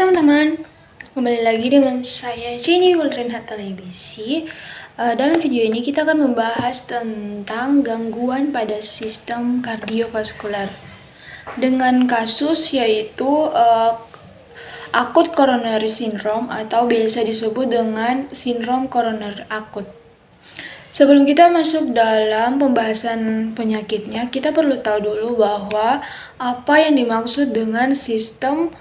teman-teman, kembali lagi dengan saya Jenny Wildren Televisi. Dalam video ini kita akan membahas tentang gangguan pada sistem kardiovaskular dengan kasus yaitu akut coronary syndrome atau biasa disebut dengan sindrom koroner akut. Sebelum kita masuk dalam pembahasan penyakitnya, kita perlu tahu dulu bahwa apa yang dimaksud dengan sistem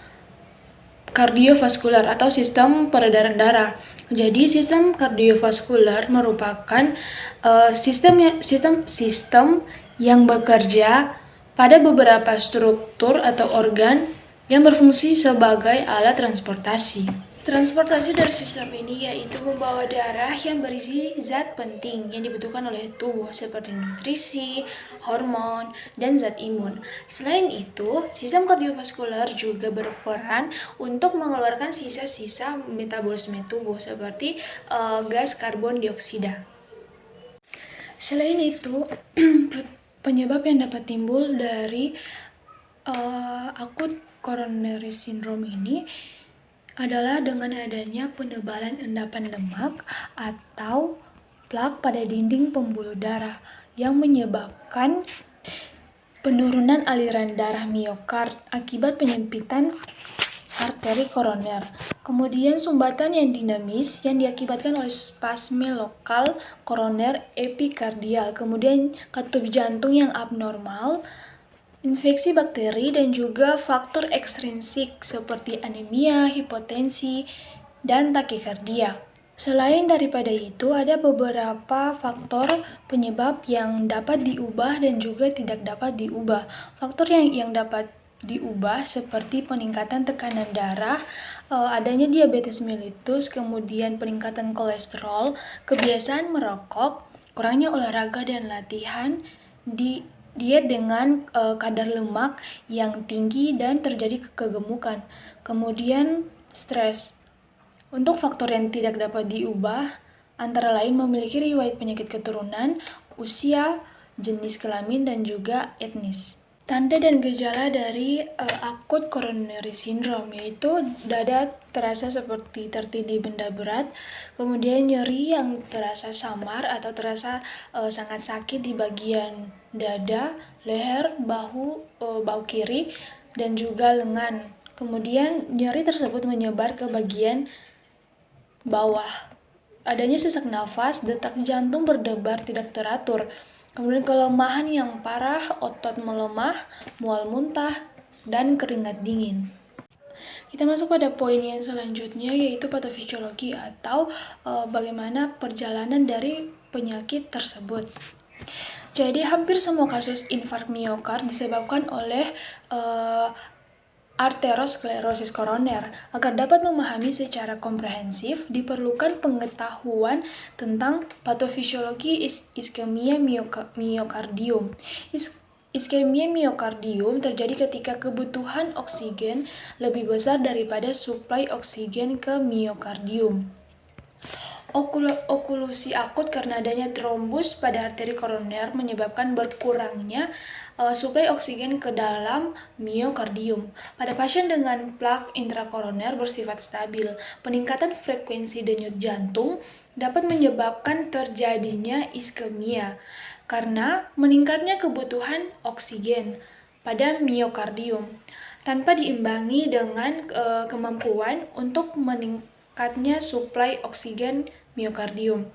kardiovaskular atau sistem peredaran darah. Jadi sistem kardiovaskular merupakan sistem yang bekerja pada beberapa struktur atau organ yang berfungsi sebagai alat transportasi. Transportasi dari sistem ini yaitu membawa darah yang berisi zat penting yang dibutuhkan oleh tubuh seperti nutrisi, hormon, dan zat imun. Selain itu, sistem kardiovaskular juga berperan untuk mengeluarkan sisa-sisa metabolisme tubuh seperti gas karbon dioksida. Selain itu, penyebab yang dapat timbul dari akut coronary syndrome ini adalah dengan adanya penebalan endapan lemak atau plak pada dinding pembuluh darah yang menyebabkan penurunan aliran darah miokard akibat penyempitan arteri koroner. Kemudian sumbatan yang dinamis yang diakibatkan oleh spasme lokal koroner epikardial, kemudian katup jantung yang abnormal, infeksi bakteri, dan juga faktor ekstrinsik seperti anemia, hipotensi, dan takikardia. Selain daripada itu, ada beberapa faktor penyebab yang dapat diubah dan juga tidak dapat diubah. Faktor yang dapat diubah seperti peningkatan tekanan darah, adanya diabetes mellitus, kemudian peningkatan kolesterol, kebiasaan merokok, kurangnya olahraga dan latihan, diet dengan kadar lemak yang tinggi dan terjadi kegemukan. Kemudian stres. Untuk faktor yang tidak dapat diubah, antara lain memiliki riwayat penyakit keturunan, usia, jenis kelamin, dan juga etnis. Tanda dan gejala dari akut coronary syndrome yaitu dada terasa seperti tertindih benda berat, kemudian nyeri yang terasa samar atau terasa sangat sakit di bagian dada, leher, bahu kiri, dan juga lengan. Kemudian nyeri tersebut menyebar ke bagian bawah. Adanya sesak nafas, detak jantung berdebar tidak teratur. Kemudian kelemahan yang parah, otot melemah, mual muntah, dan keringat dingin. Kita masuk pada poin yang selanjutnya yaitu patofisiologi atau bagaimana perjalanan dari penyakit tersebut. Jadi hampir semua kasus infark miokard disebabkan oleh arteriosklerosis koroner. Agar dapat memahami secara komprehensif, diperlukan pengetahuan tentang patofisiologi iskemia miokardium. Iskemia miokardium terjadi ketika kebutuhan oksigen lebih besar daripada suplai oksigen ke miokardium. Oklusi akut karena adanya trombus pada arteri koroner menyebabkan berkurangnya suplai oksigen ke dalam miokardium. Pada pasien dengan plak intrakoroner bersifat stabil, peningkatan frekuensi denyut jantung dapat menyebabkan terjadinya iskemia karena meningkatnya kebutuhan oksigen pada miokardium tanpa diimbangi dengan kemampuan untuk meningkatnya suplai oksigen miokardium.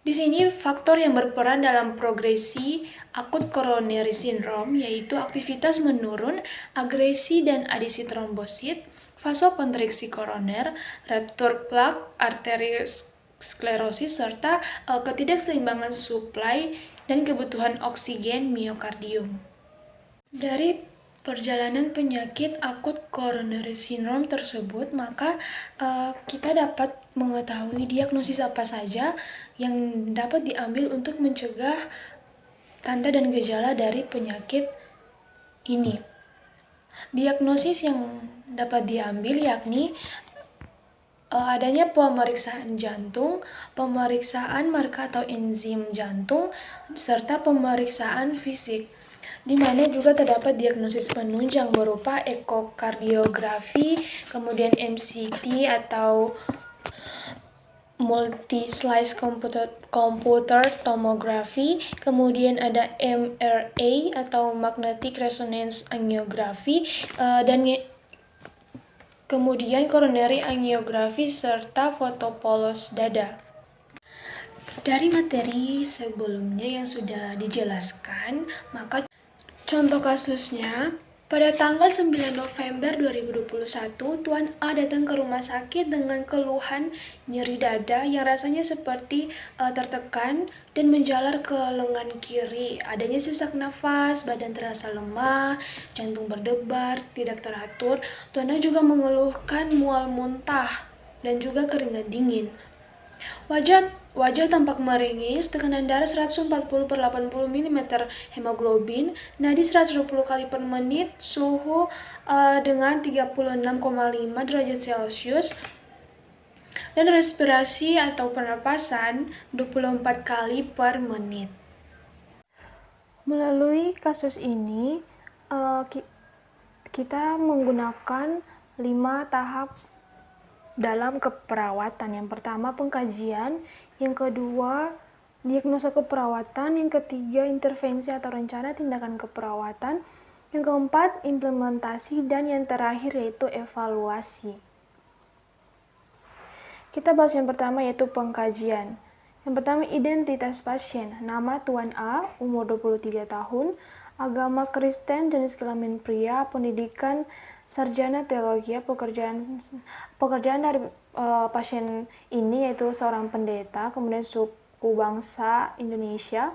Di sini faktor yang berperan dalam progresi akut coronary syndrome yaitu aktivitas menurun, agresi dan adisi trombosit, vasokonstriksi koroner, ruptur plak, arteriosklerosis, serta ketidakseimbangan suplai dan kebutuhan oksigen miokardium. Dari perjalanan penyakit akut coronary syndrome tersebut, maka kita dapat mengetahui diagnosis apa saja yang dapat diambil untuk mencegah tanda dan gejala dari penyakit ini. Diagnosis yang dapat diambil yakni adanya pemeriksaan jantung, pemeriksaan marka atau enzim jantung, serta pemeriksaan fisik. di mana juga terdapat diagnosis penunjang berupa ekokardiografi, kemudian MCT atau multi-slice computer tomography, kemudian ada MRA atau magnetic resonance angiography, dan kemudian coronary angiography serta foto polos dada. Dari materi sebelumnya yang sudah dijelaskan, maka contoh kasusnya, pada tanggal 9 November 2021, Tuan A datang ke rumah sakit dengan keluhan nyeri dada yang rasanya seperti tertekan dan menjalar ke lengan kiri. Adanya sesak nafas, badan terasa lemah, jantung berdebar, tidak teratur. Tuan A juga mengeluhkan mual muntah dan juga keringat dingin. Wajah tampak meringis, tekanan darah 140/80 mm hemoglobin, nadi 120 kali per menit, suhu dengan 36,5 derajat Celcius, dan respirasi atau pernapasan 24 kali per menit. Melalui kasus ini, kita menggunakan 5 tahap dalam keperawatan. Yang pertama pengkajian, yang kedua diagnosa keperawatan, yang ketiga intervensi atau rencana tindakan keperawatan, yang keempat implementasi, dan yang terakhir yaitu evaluasi. Kita bahas yang pertama yaitu pengkajian. Yang pertama identitas pasien, nama Tuan A, umur 23 tahun, agama Kristen, jenis kelamin pria, pendidikan sarjana teologi. Pekerjaan dari pasien ini yaitu seorang pendeta, kemudian suku bangsa Indonesia,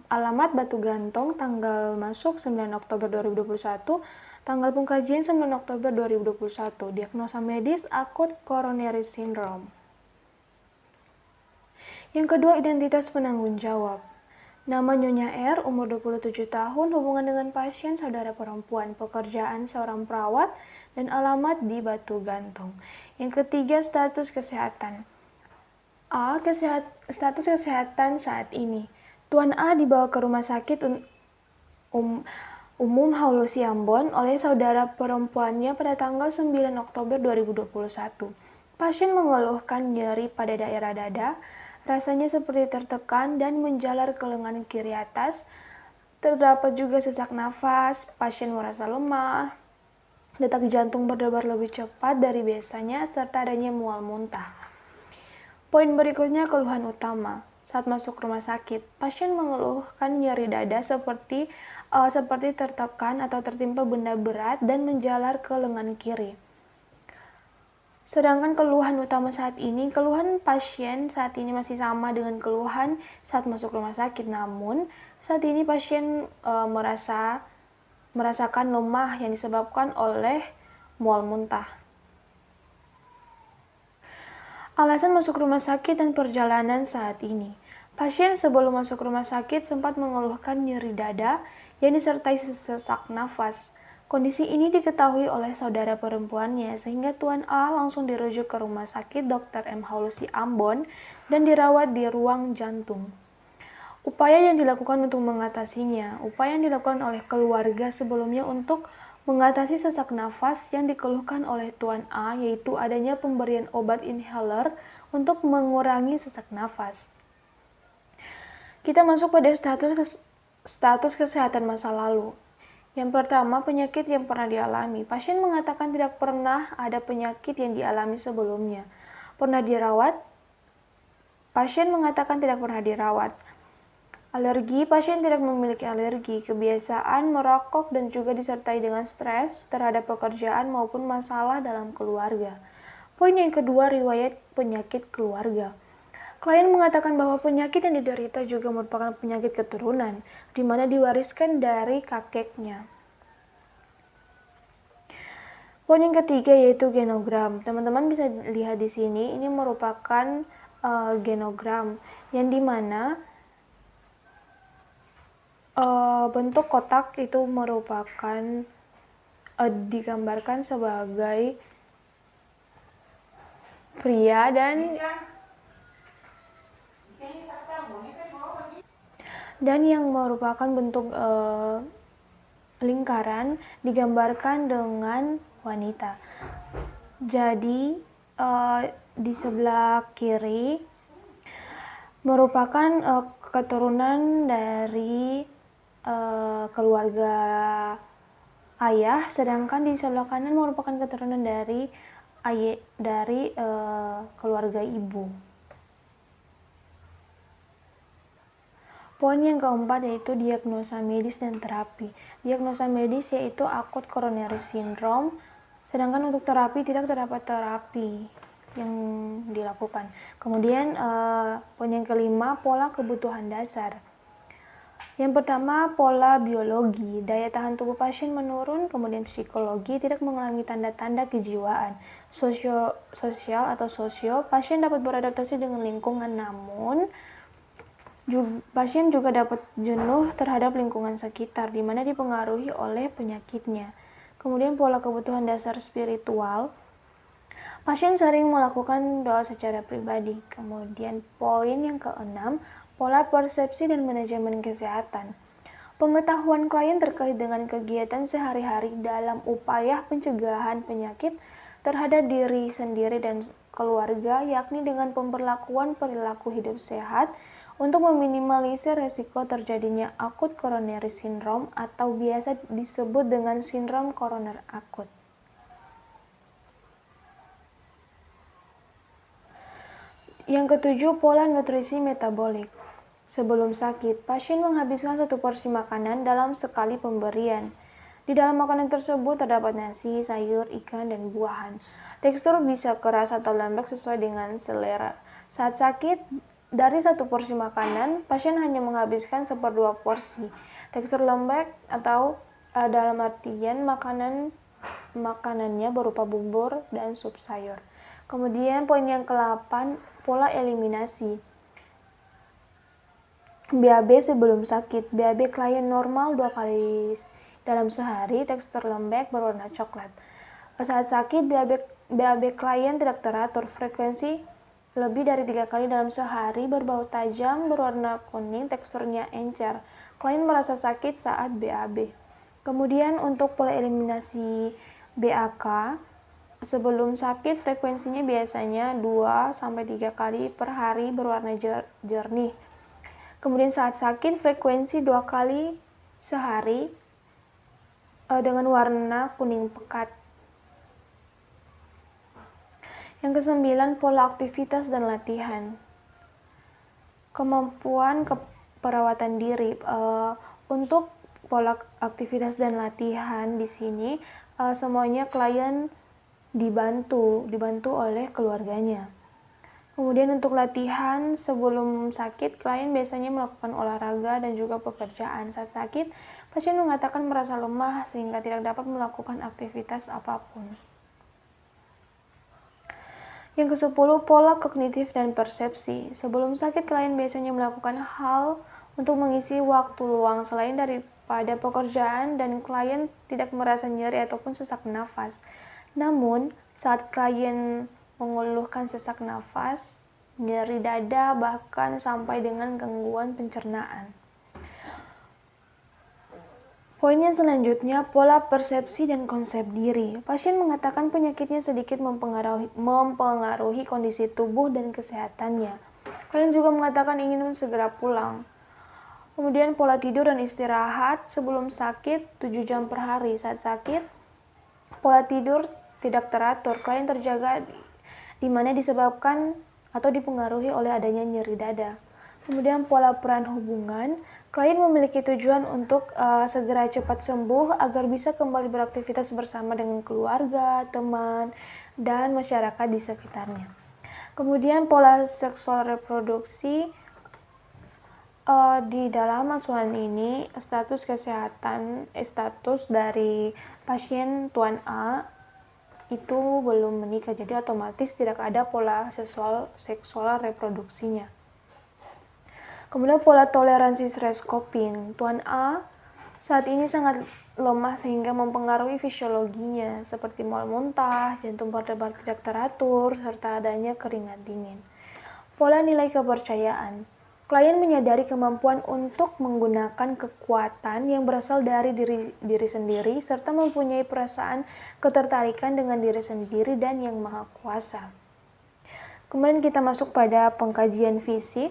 alamat Batu Gantong, tanggal masuk 9 Oktober 2021, tanggal pengkajian 9 Oktober 2021, diagnosa medis akut coronary syndrome. Yang kedua, identitas penanggung jawab. Nama Nyonya R, umur 27 tahun, hubungan dengan pasien saudara perempuan, pekerjaan seorang perawat, dan alamat di Batu Gantong. Yang ketiga, status kesehatan. A. Status kesehatan saat ini. Tuan A dibawa ke rumah sakit umum Haulusi Ambon oleh saudara perempuannya pada tanggal 9 Oktober 2021. Pasien mengeluhkan nyeri pada daerah dada, rasanya seperti tertekan dan menjalar ke lengan kiri atas. Terdapat juga sesak nafas, pasien merasa lemah, detak jantung berdebar lebih cepat dari biasanya, serta adanya mual muntah. Poin berikutnya keluhan utama. Saat masuk rumah sakit, pasien mengeluhkan nyeri dada seperti tertekan atau tertimpa benda berat dan menjalar ke lengan kiri. Sedangkan keluhan utama saat ini, keluhan pasien saat ini masih sama dengan keluhan saat masuk rumah sakit. Namun, saat ini pasien merasakan lemah yang disebabkan oleh mual muntah. Alasan masuk rumah sakit dan perjalanan saat ini. Pasien sebelum masuk rumah sakit sempat mengeluhkan nyeri dada yang disertai sesak nafas. Kondisi ini diketahui oleh saudara perempuannya sehingga Tuan A langsung dirujuk ke Rumah Sakit Dr. M. Haulusi Ambon dan dirawat di ruang jantung. Upaya yang dilakukan untuk mengatasinya, upaya yang dilakukan oleh keluarga sebelumnya untuk mengatasi sesak nafas yang dikeluhkan oleh Tuan A yaitu adanya pemberian obat inhaler untuk mengurangi sesak nafas. Kita masuk pada status kesehatan masa lalu. Yang pertama, penyakit yang pernah dialami. Pasien mengatakan tidak pernah ada penyakit yang dialami sebelumnya. Pernah dirawat? Pasien mengatakan tidak pernah dirawat. Alergi, pasien tidak memiliki alergi. Kebiasaan merokok dan juga disertai dengan stres terhadap pekerjaan maupun masalah dalam keluarga. Poin yang kedua, riwayat penyakit keluarga. Klien mengatakan bahwa penyakit yang diderita juga merupakan penyakit keturunan, di mana diwariskan dari kakeknya. Poin yang ketiga yaitu genogram. Teman-teman bisa lihat di sini, ini merupakan genogram, yang dimana bentuk kotak itu merupakan digambarkan sebagai pria dan yang merupakan bentuk lingkaran digambarkan dengan wanita. Jadi di sebelah kiri merupakan keturunan dari keluarga ayah, sedangkan di sebelah kanan merupakan keturunan dari keluarga ibu. Poin yang keempat yaitu diagnosa medis dan terapi. Diagnosa medis yaitu akut coronary syndrome, sedangkan untuk terapi tidak terdapat terapi yang dilakukan. Kemudian poin yang kelima, pola kebutuhan dasar. Yang pertama, pola biologi, daya tahan tubuh pasien menurun, kemudian psikologi, tidak mengalami tanda-tanda kejiwaan. Sosial, pasien dapat beradaptasi dengan lingkungan, namun pasien juga dapat jenuh terhadap lingkungan sekitar, di mana dipengaruhi oleh penyakitnya. Kemudian pola kebutuhan dasar spiritual, pasien sering melakukan doa secara pribadi. Kemudian poin yang keenam, pola persepsi dan manajemen kesehatan. Pengetahuan klien terkait dengan kegiatan sehari-hari dalam upaya pencegahan penyakit terhadap diri sendiri dan keluarga, yakni dengan pemberlakuan perilaku hidup sehat untuk meminimalisir resiko terjadinya akut coronary syndrome atau biasa disebut dengan sindrom koroner akut. Yang ketujuh, pola nutrisi metabolik. Sebelum sakit, pasien menghabiskan 1 porsi makanan dalam sekali pemberian. Di dalam makanan tersebut terdapat nasi, sayur, ikan, dan buahan. Tekstur bisa keras atau lembek sesuai dengan selera. Saat sakit, dari 1 porsi makanan, pasien hanya menghabiskan 1/2 porsi. Tekstur lembek atau dalam artian makanannya berupa bubur dan sup sayur. Kemudian poin yang ke-8, pola eliminasi. BAB sebelum sakit. BAB klien normal 2 kali dalam sehari, tekstur lembek berwarna coklat. Saat sakit, BAB klien tidak teratur, frekuensi lebih dari 3 kali dalam sehari, berbau tajam, berwarna kuning, teksturnya encer. Klien merasa sakit saat BAB. Kemudian untuk pola eliminasi BAK, sebelum sakit frekuensinya biasanya 2-3 kali per hari, berwarna jernih. Kemudian saat sakit frekuensi 2 kali sehari dengan warna kuning pekat. Yang ke-9, pola aktivitas dan latihan. Kemampuan keperawatan diri. Untuk pola aktivitas dan latihan di sini semuanya klien dibantu oleh keluarganya. Kemudian untuk latihan sebelum sakit, klien biasanya melakukan olahraga dan juga pekerjaan. Saat sakit, pasien mengatakan merasa lemah sehingga tidak dapat melakukan aktivitas apapun. Yang ke-10, pola kognitif dan persepsi. Sebelum sakit, klien biasanya melakukan hal untuk mengisi waktu luang selain daripada pekerjaan, dan klien tidak merasa nyeri ataupun sesak nafas. Namun, saat klien mengeluhkan sesak nafas, nyeri dada, bahkan sampai dengan gangguan pencernaan. Poin yang selanjutnya, pola persepsi dan konsep diri. Pasien mengatakan penyakitnya sedikit mempengaruhi kondisi tubuh dan kesehatannya. Klien juga mengatakan ingin segera pulang. Kemudian pola tidur dan istirahat. Sebelum sakit, 7 jam per hari. Saat sakit, pola tidur tidak teratur. Klien terjaga di mana disebabkan atau dipengaruhi oleh adanya nyeri dada. Kemudian pola peran hubungan. Klien memiliki tujuan untuk segera cepat sembuh agar bisa kembali beraktivitas bersama dengan keluarga, teman, dan masyarakat di sekitarnya. Kemudian pola seksual reproduksi. Di dalam asuhan ini, status dari pasien Tuan A itu belum menikah, jadi otomatis tidak ada pola seksual reproduksinya. Kemudian pola toleransi stres coping. Tuan A saat ini sangat lemah sehingga mempengaruhi fisiologinya seperti mual muntah, jantung berdebar tidak teratur, serta adanya keringat dingin. Pola nilai kepercayaan. Klien menyadari kemampuan untuk menggunakan kekuatan yang berasal dari diri sendiri serta mempunyai perasaan ketertarikan dengan diri sendiri dan yang maha kuasa. Kemudian kita masuk pada pengkajian fisik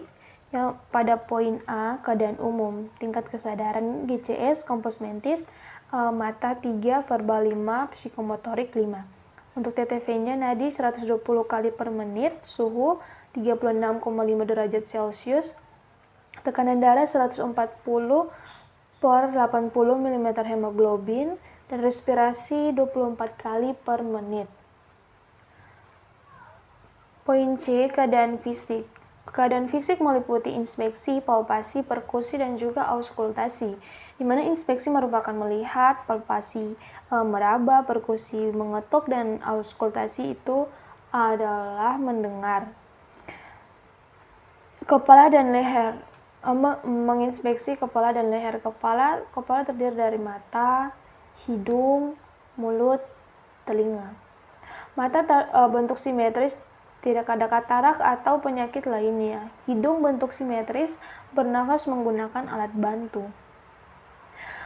yang pada poin A, keadaan umum, tingkat kesadaran GCS, kompos mentis, mata 3, verbal 5, psikomotorik 5. Untuk TTV-nya nadi 120 kali per menit, suhu 36,5 derajat Celcius, tekanan darah 140 per 80 mm hemoglobin, dan respirasi 24 kali per menit. Poin C, keadaan fisik. Keadaan fisik meliputi inspeksi, palpasi, perkusi, dan juga auskultasi, di mana inspeksi merupakan melihat, palpasi meraba, perkusi mengetuk, dan auskultasi itu adalah mendengar. Kepala dan leher, menginspeksi kepala dan leher. Kepala terdiri dari mata, hidung, mulut, telinga. Mata bentuk simetris, tidak ada katarak atau penyakit lainnya. Hidung bentuk simetris, bernafas menggunakan alat bantu.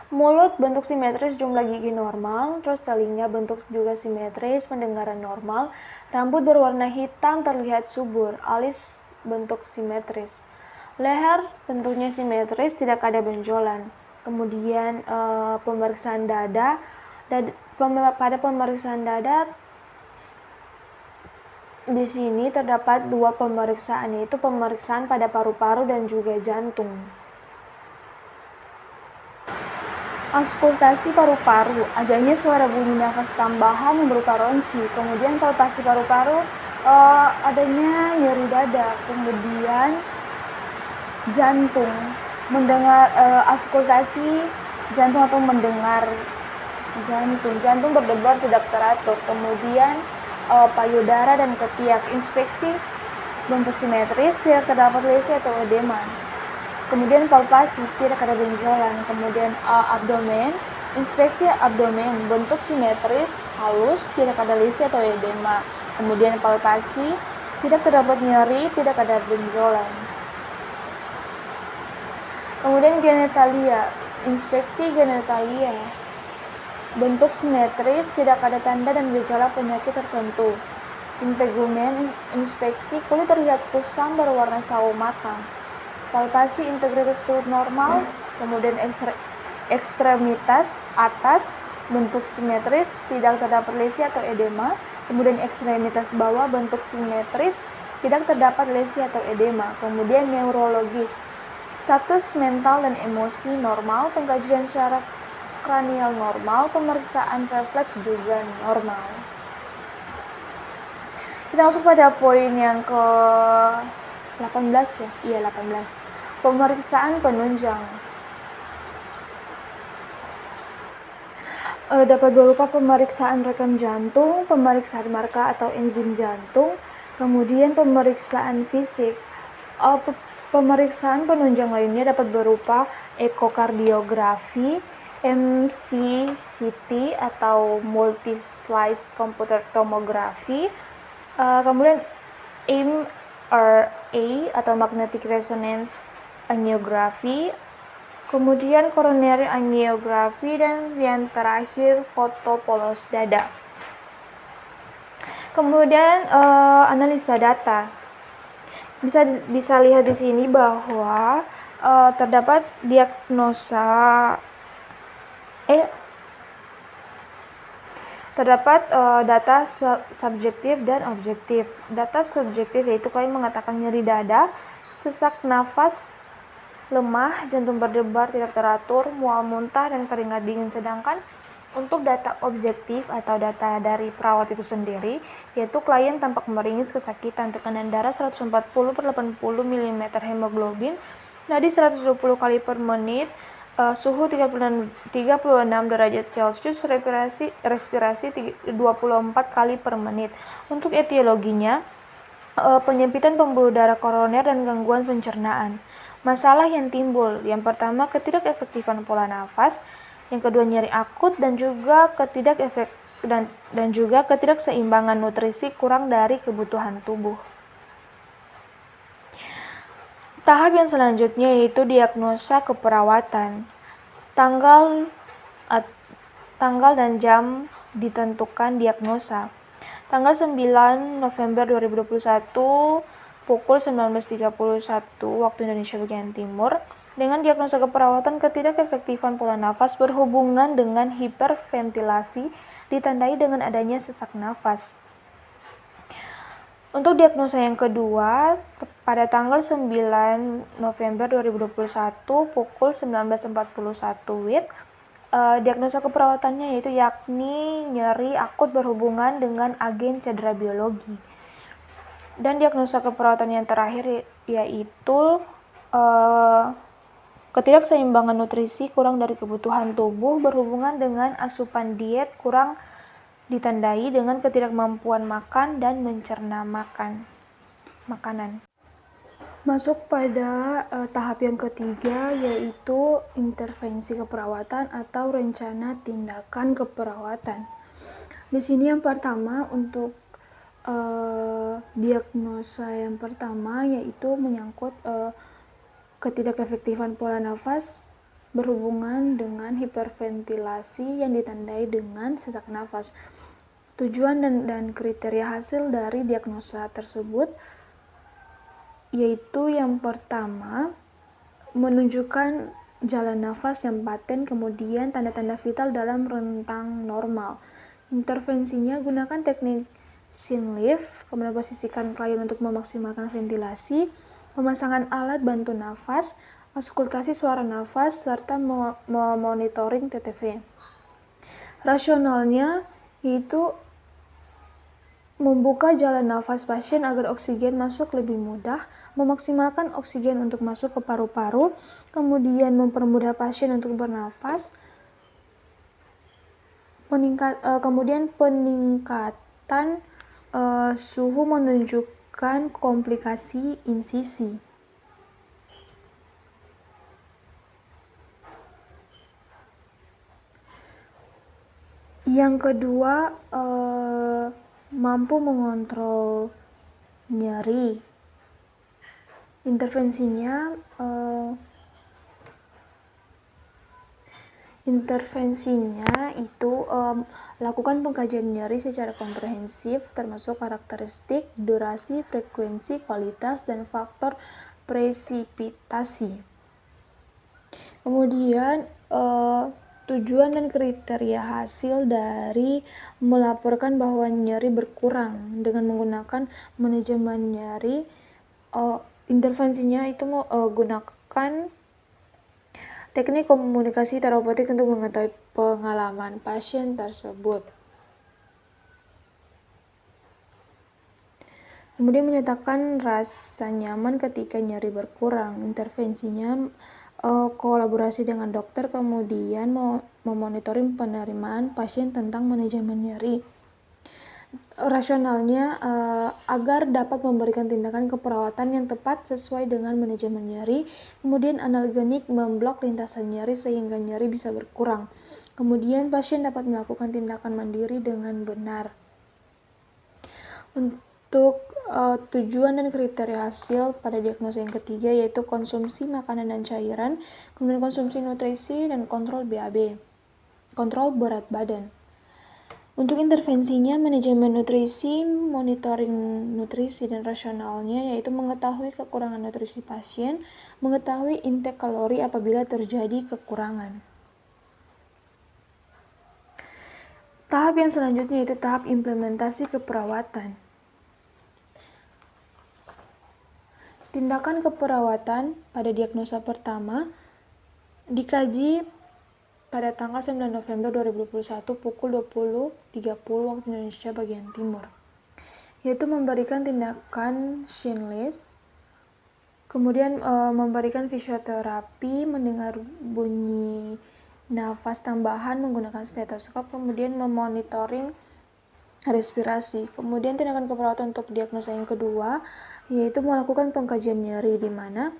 Mulut bentuk simetris, jumlah gigi normal. Terus telinga bentuk juga simetris, pendengaran normal. Rambut berwarna hitam, terlihat subur. Alis bentuk simetris. Leher bentuknya simetris, tidak ada benjolan. Kemudian pemeriksaan dada. Pada pemeriksaan dada di sini terdapat dua pemeriksaan, yaitu pemeriksaan pada paru-paru dan juga jantung. Auskultasi paru-paru, adanya suara bunyi nafas tambahan yang berupa ronci. Kemudian palpasi paru-paru, adanya nyeri dada. Kemudian jantung, mendengar auskultasi jantung atau mendengar jantung berdebar tidak teratur. Kemudian payudara dan ketiak, inspeksi bentuk simetris, tidak terdapat lesi atau edema. Kemudian palpasi, tidak ada benjolan. Kemudian abdomen, inspeksi abdomen, bentuk simetris, halus, tidak ada lesi atau edema. Kemudian palpasi, tidak terdapat nyeri, tidak ada benjolan. Kemudian genitalia, inspeksi genitalia, bentuk simetris, tidak ada tanda dan gejala penyakit tertentu. Integumen, inspeksi, kulit terlihat kusam berwarna sawo matang. Palpasi, integritas kulit normal. Kemudian ekstremitas atas, bentuk simetris, tidak terdapat lesi atau edema. Kemudian ekstremitas bawah, bentuk simetris, tidak terdapat lesi atau edema. Kemudian neurologis, status mental dan emosi normal, pengkajian secara kranial normal, pemeriksaan refleks juga normal. Kita masuk pada poin yang ke 18 ya? Iya, 18. Pemeriksaan penunjang. Dapat berupa pemeriksaan rekam jantung, pemeriksaan marka atau enzim jantung, kemudian pemeriksaan fisik. Pemeriksaan penunjang lainnya dapat berupa ekokardiografi, MCCT atau multi-slice computer tomography, kemudian MRA atau magnetic resonance angiography, kemudian coronary angiography, dan yang terakhir foto polos dada. Kemudian analisa data, bisa lihat di sini bahwa terdapat diagnosa data subjektif dan objektif. Data subjektif yaitu kalian mengatakan nyeri dada, sesak nafas, lemah, jantung berdebar tidak teratur, mual muntah, dan keringat dingin. Sedangkan untuk data objektif atau data dari perawat itu sendiri, yaitu klien tampak meringis, kesakitan, tekanan darah 140 per 80 mm hemoglobin, nadi 120 kali per menit, suhu 36 derajat Celcius, respirasi 24 kali per menit. Untuk etiologinya, penyempitan pembuluh darah koroner dan gangguan pencernaan. Masalah yang timbul, yang pertama ketidakefektifan pola nafas, yang kedua nyeri akut, dan juga ketidakseimbangan nutrisi kurang dari kebutuhan tubuh. Tahap yang selanjutnya yaitu diagnosa keperawatan. Tanggal dan jam ditentukan diagnosa. Tanggal 9 November 2021 pukul 19.31 waktu Indonesia bagian timur dengan diagnosa keperawatan ketidakefektifan pola nafas berhubungan dengan hiperventilasi ditandai dengan adanya sesak nafas. Untuk diagnosa yang kedua, pada tanggal 9 November 2021 pukul 19.41 WIB, diagnosa keperawatannya yakni nyeri akut berhubungan dengan agen cedera biologi. Dan diagnosa keperawatan yang terakhir yaitu ketidakseimbangan nutrisi kurang dari kebutuhan tubuh berhubungan dengan asupan diet kurang ditandai dengan ketidakmampuan makan dan mencerna makanan. Masuk pada tahap yang ketiga yaitu intervensi keperawatan atau rencana tindakan keperawatan. Di sini yang pertama untuk diagnosa yang pertama yaitu menyangkut ketidakefektifan pola nafas berhubungan dengan hiperventilasi yang ditandai dengan sesak nafas. Tujuan dan kriteria hasil dari diagnosa tersebut yaitu yang pertama menunjukkan jalan nafas yang paten, kemudian tanda-tanda vital dalam rentang normal. Intervensinya gunakan teknik chin lift, kemudian posisikan klien untuk memaksimalkan ventilasi, pemasangan alat bantu nafas, auskultasi suara nafas, serta memonitoring TTV. Rasionalnya yaitu membuka jalan nafas pasien agar oksigen masuk lebih mudah, memaksimalkan oksigen untuk masuk ke paru-paru, kemudian mempermudah pasien untuk bernafas, kemudian peningkatan suhu menunjukkan komplikasi insisi. Yang kedua, mampu mengontrol nyeri. Intervensinya itu lakukan pengkajian nyeri secara komprehensif termasuk karakteristik, durasi, frekuensi, kualitas, dan faktor presipitasi. Kemudian tujuan dan kriteria hasil dari melaporkan bahwa nyeri berkurang dengan menggunakan manajemen nyeri. Intervensinya itu gunakan teknik komunikasi terapeutik untuk mengetahui pengalaman pasien tersebut. Kemudian menyatakan rasa nyaman ketika nyeri berkurang. Intervensinya kolaborasi dengan dokter, kemudian memonitoring penerimaan pasien tentang manajemen nyeri. Rasionalnya agar dapat memberikan tindakan keperawatan yang tepat sesuai dengan manajemen nyeri. Kemudian analgenik memblok lintasan nyeri sehingga nyeri bisa berkurang. Kemudian pasien dapat melakukan tindakan mandiri dengan benar. Untuk tujuan dan kriteria hasil pada diagnosa yang ketiga yaitu konsumsi makanan dan cairan, kemudian konsumsi nutrisi dan kontrol BAB, kontrol berat badan. Untuk intervensinya manajemen nutrisi, monitoring nutrisi, dan rasionalnya yaitu mengetahui kekurangan nutrisi pasien, mengetahui intake kalori apabila terjadi kekurangan. Tahap yang selanjutnya yaitu tahap implementasi keperawatan. Tindakan keperawatan pada diagnosa pertama dikaji pada tanggal 9 November 2021 pukul 20.30 waktu Indonesia bagian timur, yaitu memberikan tindakan Shinleys, kemudian memberikan fisioterapi, mendengar bunyi nafas tambahan menggunakan stetoskop, kemudian memonitoring respirasi. Kemudian tindakan keperawatan untuk diagnosa yang kedua yaitu melakukan pengkajian nyeri, di mana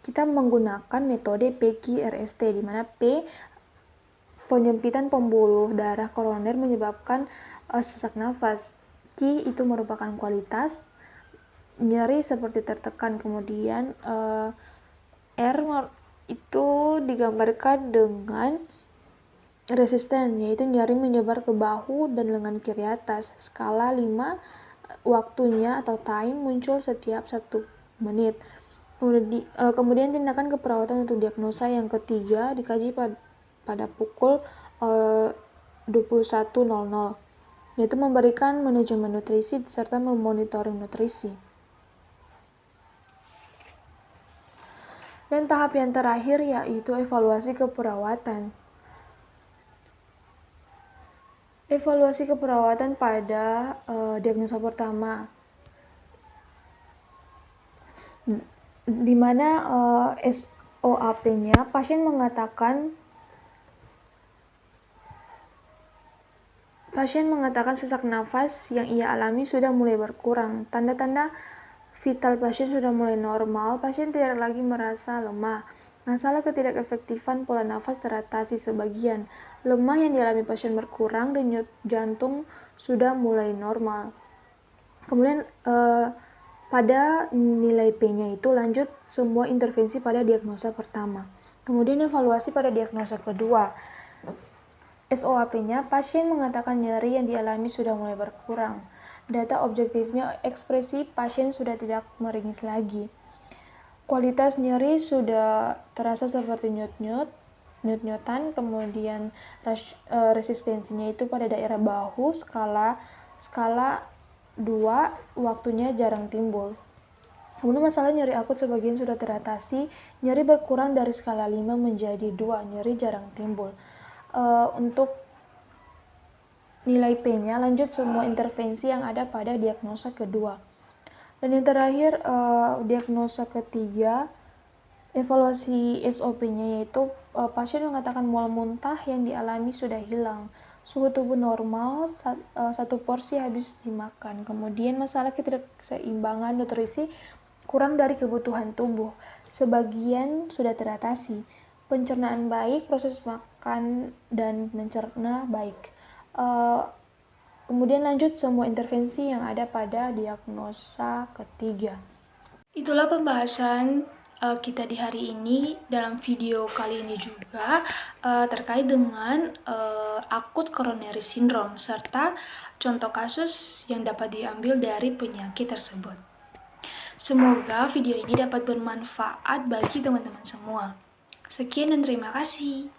kita menggunakan metode PQRST, di mana P penyempitan pembuluh darah koroner menyebabkan sesak nafas. Q itu merupakan kualitas, nyeri seperti tertekan. Kemudian R itu digambarkan dengan resisten, yaitu nyeri menyebar ke bahu dan lengan kiri atas. Skala 5, waktunya atau time muncul setiap 1 menit. Kemudian tindakan keperawatan untuk diagnosa yang ketiga dikaji pada pukul 21.00, yaitu memberikan manajemen nutrisi serta memonitoring nutrisi. Dan tahap yang terakhir yaitu evaluasi keperawatan. Evaluasi keperawatan pada diagnosa pertama, di mana SOAP-nya pasien mengatakan sesak nafas yang ia alami sudah mulai berkurang. Tanda-tanda vital pasien sudah mulai normal, pasien tidak lagi merasa lemah. Masalah ketidakefektifan pola nafas teratasi sebagian. Lemah yang dialami pasien berkurang, denyut jantung sudah mulai normal. Kemudian pada nilai P-nya itu lanjut semua intervensi pada diagnosa pertama. Kemudian evaluasi pada diagnosa kedua. SOAP-nya, pasien mengatakan nyeri yang dialami sudah mulai berkurang. Data objektifnya, ekspresi pasien sudah tidak meringis lagi. Kualitas nyeri sudah terasa seperti nyut-nyutan, kemudian resistensinya itu pada daerah bahu, skala 2, waktunya jarang timbul. Kemudian masalah nyeri akut sebagian sudah teratasi, nyeri berkurang dari skala 5 menjadi 2, nyeri jarang timbul. Untuk nilai P-nya lanjut semua intervensi yang ada pada diagnosa kedua. Dan yang terakhir diagnosa ketiga, evaluasi SOP-nya yaitu pasien mengatakan mual muntah yang dialami sudah hilang, suhu tubuh normal, 1 porsi habis dimakan. Kemudian masalah ketidakseimbangan nutrisi, kurang dari kebutuhan tubuh, sebagian sudah teratasi. Pencernaan baik, proses makan dan mencerna baik. Kemudian lanjut semua intervensi yang ada pada diagnosa ketiga. Itulah pembahasan kita di hari ini dalam video kali ini juga terkait dengan akut coronary syndrome serta contoh kasus yang dapat diambil dari penyakit tersebut. Semoga video ini dapat bermanfaat bagi teman-teman semua. Sekian dan terima kasih.